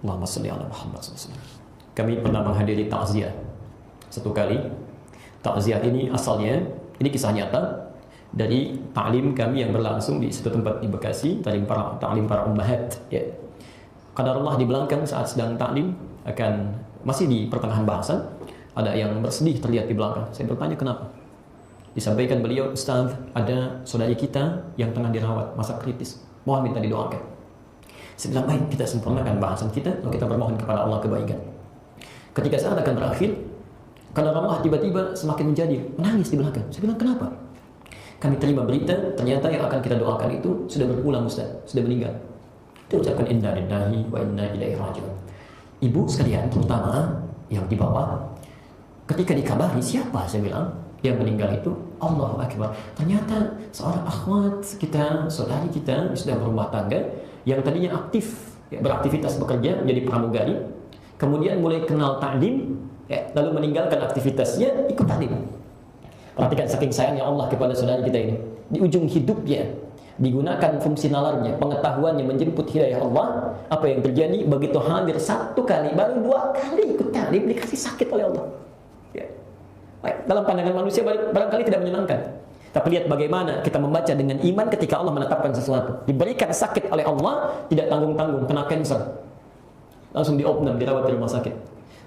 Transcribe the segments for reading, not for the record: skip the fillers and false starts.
Allahumma shalli ala Muhammad SAW. Kami pernah menghadiri takziah satu kali. Takziah ini asalnya, ini kisah nyata dari ta'lim kami yang berlangsung di satu tempat di Bekasi, ta'lim para ummahat. Ya. Qadarullah di belakang saat sedang ta'lim masih di pertengahan bahasan, ada yang bersedih terlihat di belakang. Saya bertanya kenapa? Disampaikan beliau, Ustaz, ada saudari kita yang tengah dirawat masa kritis, mohon minta didoakan. Saya bilang, baik, kita sempurnakan bahasan kita, lalu kita bermohon kepada Allah kebaikan. Ketika saat akan berakhir, karena Allah tiba-tiba semakin menjadi menangis di belakang. Saya bilang, kenapa? Kami terima berita, ternyata yang akan kita doakan itu sudah berpulang, Ustaz, sudah meninggal. Itu ucapkan inna lillahi wa inna ilaihi raji'un. Ibu sekalian, terutama yang di bawah, ketika dikabari siapa, saya bilang, yang meninggal itu Allahu Akbar. Ternyata seorang akhwat kita, saudari kita yang sudah berumah tangga, yang tadinya aktif, ya, beraktivitas bekerja menjadi pramugari, kemudian mulai kenal ta'lim, ya, lalu meninggalkan aktivitasnya ikut ta'lim. Perhatikan saking sayangnya Allah kepada saudari kita ini. Di ujung hidupnya digunakan fungsi nalarnya, pengetahuannya menjemput hidayah Allah. Apa yang terjadi? Begitu hadir satu kali, baru dua kali ikut ta'lim dikasih sakit oleh Allah. Ya. Dalam pandangan manusia barangkali tidak menyenangkan. Tapi lihat bagaimana kita membaca dengan iman ketika Allah menetapkan sesuatu. Diberikan sakit oleh Allah, tidak tanggung-tanggung, kena cancer. Langsung diopnam, dirawat di rumah sakit.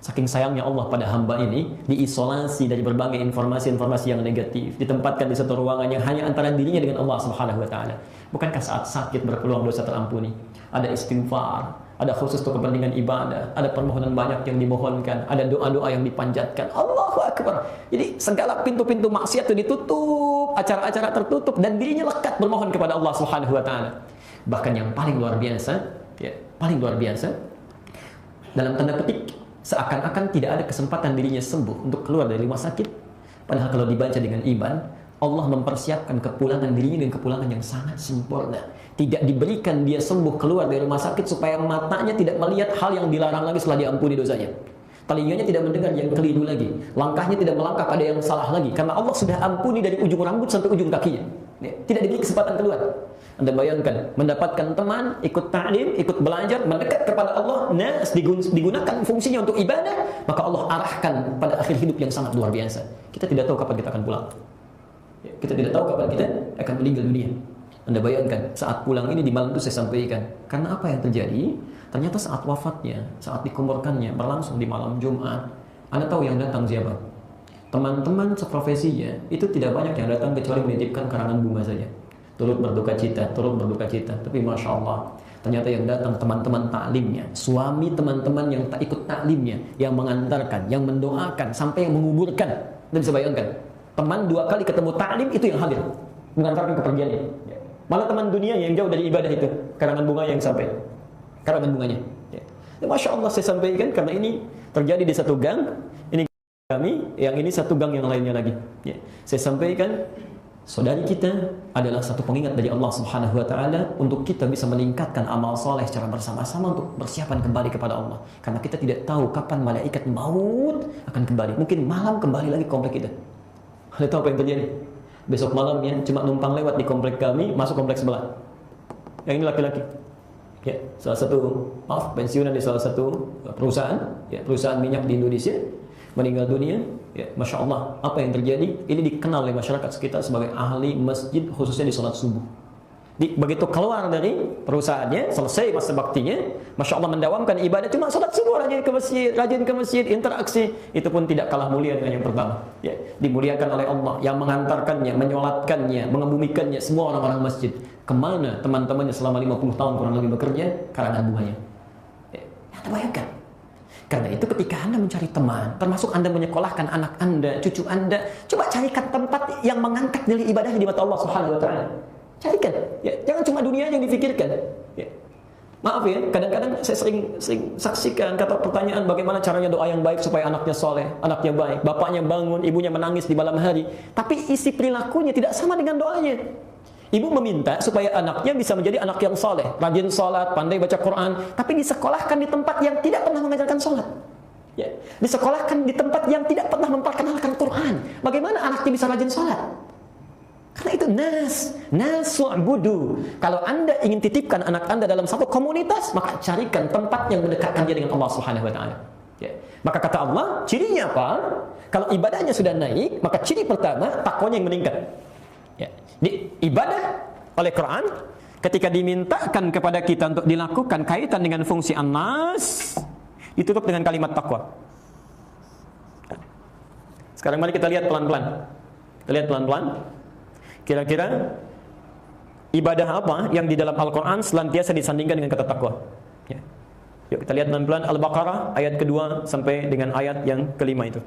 Saking sayangnya Allah pada hamba ini, diisolasi dari berbagai informasi-informasi yang negatif, ditempatkan di satu ruangan yang hanya antara dirinya dengan Allah Subhanahu wa taala. Bukankah saat sakit berpeluang dosa terampuni? Ada istighfar, ada khusus untuk kepentingan ibadah, ada permohonan banyak yang dimohonkan, ada doa-doa yang dipanjatkan. Allahu Akbar. Jadi segala pintu-pintu maksiat itu ditutup, acara-acara tertutup, dan dirinya lekat bermohon kepada Allah Subhanahu wa taala. Bahkan yang paling luar biasa, ya, paling luar biasa, dalam tanda petik, seakan-akan tidak ada kesempatan dirinya sembuh untuk keluar dari rumah sakit. Padahal kalau dibaca dengan iman, Allah mempersiapkan kepulangan dirinya dengan kepulangan yang sangat sempurna. Tidak diberikan dia sembuh keluar dari rumah sakit supaya matanya tidak melihat hal yang dilarang lagi setelah diampuni dosanya. Telinganya tidak mendengar yang keliru lagi. Langkahnya tidak melangkah pada yang salah lagi. Karena Allah sudah ampuni dari ujung rambut sampai ujung kakinya. Tidak diberi kesempatan keluar. Anda bayangkan, mendapatkan teman, ikut ta'lim, ikut belajar, mendekat kepada Allah, digunakan fungsinya untuk ibadah, maka Allah arahkan pada akhir hidup yang sangat luar biasa. Kita tidak tahu kapan kita akan pulang. Kita tidak tahu kapan kita akan meninggal dunia. Anda bayangkan, saat pulang ini di malam itu saya sampaikan. Karena apa yang terjadi? Ternyata saat wafatnya, saat dikuburkannya, berlangsung di malam Jumat. Anda tahu yang datang siapa? Teman-teman seprofesinya, itu tidak banyak yang datang kecuali menitipkan karangan bunga saja. Turut berduka cita. Tapi Masya Allah, ternyata yang datang teman-teman taklimnya, suami teman-teman yang tak ikut taklimnya, yang mengantarkan, yang mendoakan, sampai yang menguburkan. Anda bisa bayangkan, teman dua kali ketemu taklim itu yang hadir, mengantarkan kepergiannya. Malah teman dunia yang jauh dari ibadah itu, karangan bunga yang sampai, karangan bunganya. Masya Allah saya sampaikan, karena ini terjadi di satu gang, ini kami, yang ini satu gang yang lainnya lagi. Saya sampaikan, saudari kita adalah satu pengingat dari Allah Subhanahu wa taala untuk kita bisa meningkatkan amal soleh secara bersama-sama untuk persiapan kembali kepada Allah. Karena kita tidak tahu kapan malaikat maut akan kembali. Mungkin malam kembali lagi komplek kita. Anda tahu apa yang terjadi? Besok malamnya cuma numpang lewat di komplek kami, masuk komplek sebelah. Yang ini laki-laki. Ya, salah satu pensiunan di salah satu perusahaan, ya, perusahaan minyak di Indonesia, meninggal dunia. Ya, Masya Allah, apa yang terjadi? Ini dikenal oleh masyarakat sekitar sebagai ahli masjid, khususnya di sholat subuh. Begitu keluar dari perusahaannya, selesai masa baktinya, Masya Allah mendawamkan ibadah, cuma sholat subuh, rajin ke masjid, interaksi. Itu pun tidak kalah mulia dengan yang pertama. Ya, dimuliakan oleh Allah, yang mengantarkannya, menyolatkannya, mengebumikannya, semua orang-orang masjid. Kemana teman-temannya selama 50 tahun kurang lebih bekerja? Karangan bunganya. Ya, Anda bayangkan. Karena itu ketika Anda mencari teman, termasuk Anda menyekolahkan anak Anda, cucu Anda, coba carikan tempat yang mengangkat nilai ibadahnya di mata Allah Subhanahu wa taala. Carikan, ya, jangan cuma dunia yang difikirkan. Ya. Maaf ya, kadang-kadang saya sering saksikan kata pertanyaan bagaimana caranya doa yang baik supaya anaknya soleh, anaknya baik, bapaknya bangun, ibunya menangis di malam hari, tapi isi perilakunya tidak sama dengan doanya. Ibu meminta supaya anaknya bisa menjadi anak yang soleh, rajin sholat, pandai baca Quran, tapi disekolahkan di tempat yang tidak pernah mengajarkan sholat. Ya. Disekolahkan di tempat yang tidak pernah memperkenalkan Quran. Bagaimana anaknya bisa rajin sholat? Karena itu nas su'budu. Kalau Anda ingin titipkan anak Anda dalam satu komunitas, maka carikan tempat yang mendekatkan dia dengan Allah Subhanahu wa taala. Ya. Maka kata Allah, cirinya apa? Kalau ibadahnya sudah naik, maka ciri pertama takwanya yang meningkat. Ya. Di ibadah oleh Quran ketika dimintakan kepada kita untuk dilakukan kaitan dengan fungsi an-nas, ditutup dengan kalimat takwa. Sekarang mari kita lihat pelan-pelan. Kita lihat pelan-pelan. Kira-kira ibadah apa yang di dalam Al-Quran selantiasa disandingkan dengan kata takwa? Ya. Yuk kita lihat pelan-pelan Al-Baqarah ayat kedua sampai dengan ayat yang kelima itu.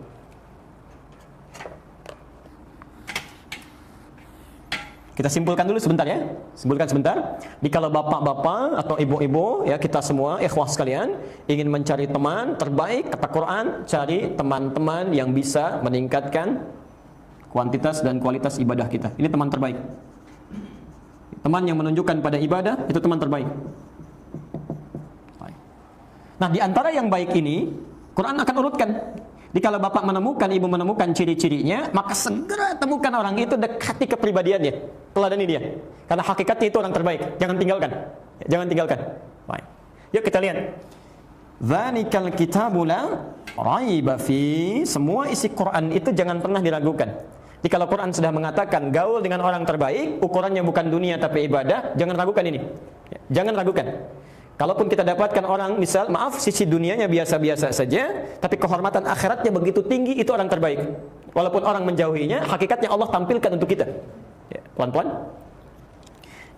Kita simpulkan dulu sebentar ya. Simpulkan sebentar. Kalau bapak-bapak atau ibu-ibu ya, kita semua ikhwah sekalian ingin mencari teman terbaik, kata Quran, cari teman-teman yang bisa meningkatkan kuantitas dan kualitas ibadah kita. Ini teman terbaik. Teman yang menunjukkan pada ibadah itu teman terbaik. Nah, di antara yang baik ini Quran akan urutkan. Jadi kalau bapak menemukan, ibu menemukan ciri-cirinya, maka segera temukan orang itu, dekati kepribadiannya, teladani dia. Karena hakikatnya itu orang terbaik. Jangan tinggalkan. Jangan tinggalkan. Baik. Yuk kita lihat. Dzalikal kitabu la raiba fi. Semua isi Quran itu jangan pernah diragukan. Jadi kalau Quran sudah mengatakan gaul dengan orang terbaik, ukurannya bukan dunia tapi ibadah, jangan ragukan ini. Jangan ragukan. Kalaupun kita dapatkan orang, misal, maaf, sisi dunianya biasa-biasa saja, tapi kehormatan akhiratnya begitu tinggi, itu orang terbaik. Walaupun orang menjauhinya, hakikatnya Allah tampilkan untuk kita. Ya, pelan-pelan.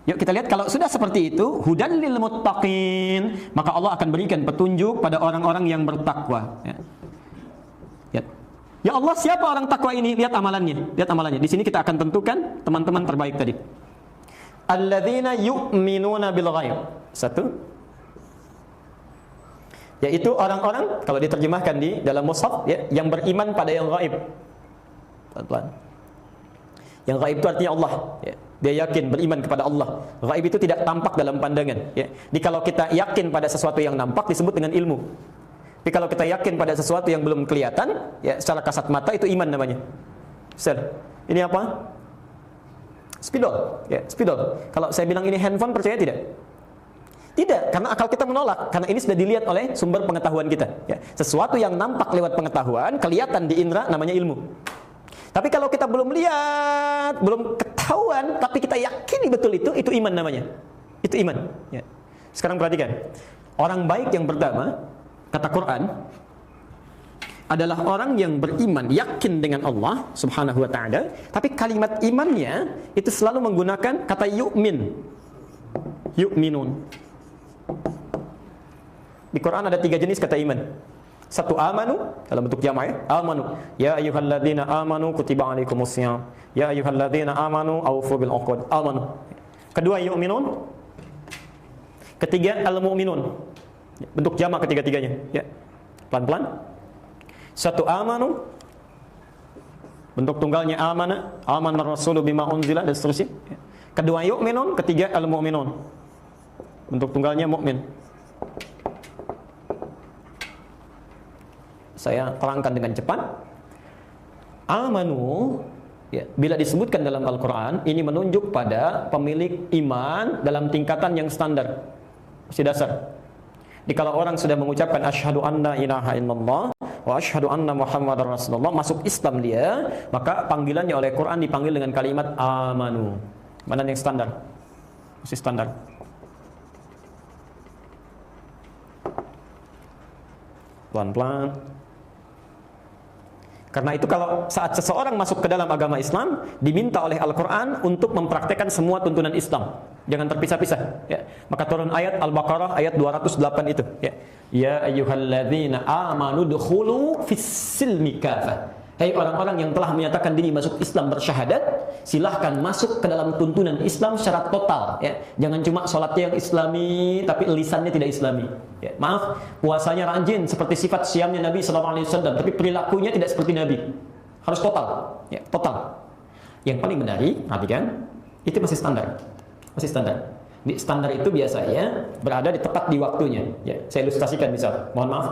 Yuk kita lihat, kalau sudah seperti itu, hudan lil muttaqin, maka Allah akan berikan petunjuk pada orang-orang yang bertakwa. Ya. Lihat. Ya Allah, siapa orang takwa ini? Lihat amalannya. Lihat amalannya. Di sini kita akan tentukan teman-teman terbaik tadi. Alladzina yu'minuna bil ghaib. Satu. Yaitu orang-orang, kalau diterjemahkan di dalam mushaf ya, yang beriman pada yang gaib. Pelan-pelan. Yang gaib itu artinya Allah ya. Dia yakin beriman kepada Allah. Gaib itu tidak tampak dalam pandangan ya. Jadi kalau kita yakin pada sesuatu yang nampak disebut dengan ilmu. Tapi kalau kita yakin pada sesuatu yang belum kelihatan ya, secara kasat mata itu iman namanya. Misal, ini apa? Spidol ya, spidol. Kalau saya bilang ini handphone, percaya tidak? Tidak, karena akal kita menolak. Karena ini sudah dilihat oleh sumber pengetahuan kita ya. Sesuatu yang nampak lewat pengetahuan, kelihatan di indera, namanya ilmu. Tapi kalau kita belum lihat, belum ketahuan, tapi kita yakini betul itu iman namanya. Itu iman ya. Sekarang perhatikan. Orang baik yang pertama, kata Quran, adalah orang yang beriman, yakin dengan Allah Subhanahu wa ta'ala, tapi kalimat imannya itu selalu menggunakan kata yu'min. Yu'minun. Di Quran ada 3 jenis kata iman. Satu amanu, dalam bentuk jamak ya. Amanu. Ya ayyuhalladzina amanu kutiba alaikumusiyam. Ya ayyuhalladzina amanu aufu bil uqud. Amanu. Kedua yu'minun. Ketiga al-mu'minun. Bentuk jamak ketiga-tiganya ya. Pelan-pelan. Satu amanu, bentuk tunggalnya amana, amanar rasulu bima unzila, dan seterusnya. Kedua yu'minun, ketiga al-mu'minun. Bentuk tunggalnya mukmin. Saya terangkan dengan cepat. Amanu ya, bila disebutkan dalam Al-Quran, ini menunjuk pada pemilik iman dalam tingkatan yang standar, masih dasar. Jadi kalau orang sudah mengucapkan asyhadu anna ilaha illallah wa asyhadu anna muhammadar rasulullah, masuk Islam dia, maka panggilannya oleh Quran dipanggil dengan kalimat amanu. Mana yang standar? Masih standar. Pelan-pelan. Karena itu kalau saat seseorang masuk ke dalam agama Islam, diminta oleh Al-Quran untuk mempraktekkan semua tuntunan Islam. Jangan terpisah-pisah ya. Maka turun ayat Al-Baqarah ayat 208 itu ya. Ya ayyuhalladzina amanu dukhulu fis-silmi kafah. Hai orang-orang yang telah menyatakan diri masuk Islam bersyahadat, silahkan masuk ke dalam tuntunan Islam secara total ya. Jangan cuma sholatnya yang islami tapi lisannya tidak islami ya. Maaf, puasanya rajin seperti sifat siamnya Nabi SAW, tapi perilakunya tidak seperti Nabi. Harus total ya, total. Yang paling menarik, perhatikan, itu masih standar. Masih standar. Di standar itu biasanya berada di tepat di waktunya ya. Saya ilustrasikan misal, mohon maaf.